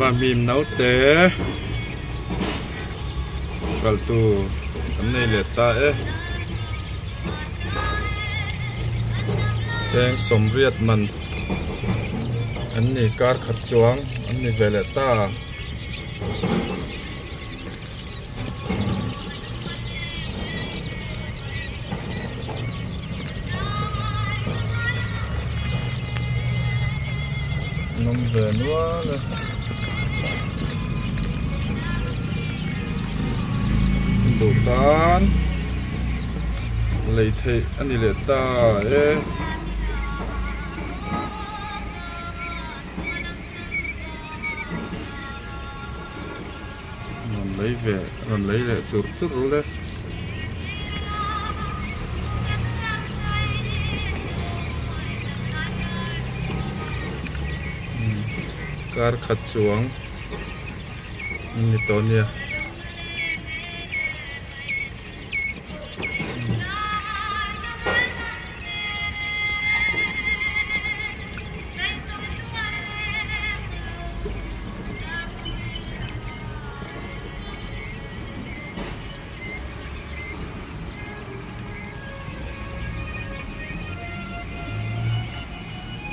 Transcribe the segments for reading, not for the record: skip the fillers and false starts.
và mìm nấu té kalau tu này lihat ta cheng som riat man anh này car khát chuang anh này về lihat ta nông về nữa đủ tan lấy thế anh đi lấy ta mình lấy về mình lấy lại chút chút rồi đấy car khát chuang ini tonya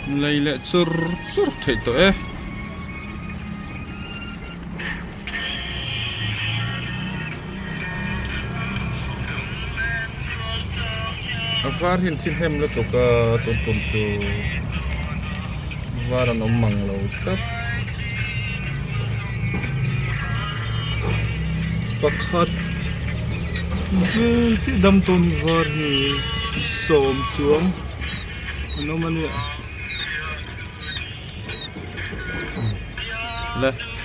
lấy lại sur sur thấy tôi var hin thin hem lo to ka ton ton tu var an mang lo tak pakhat chi dam ton var ni som chuang ano man ya le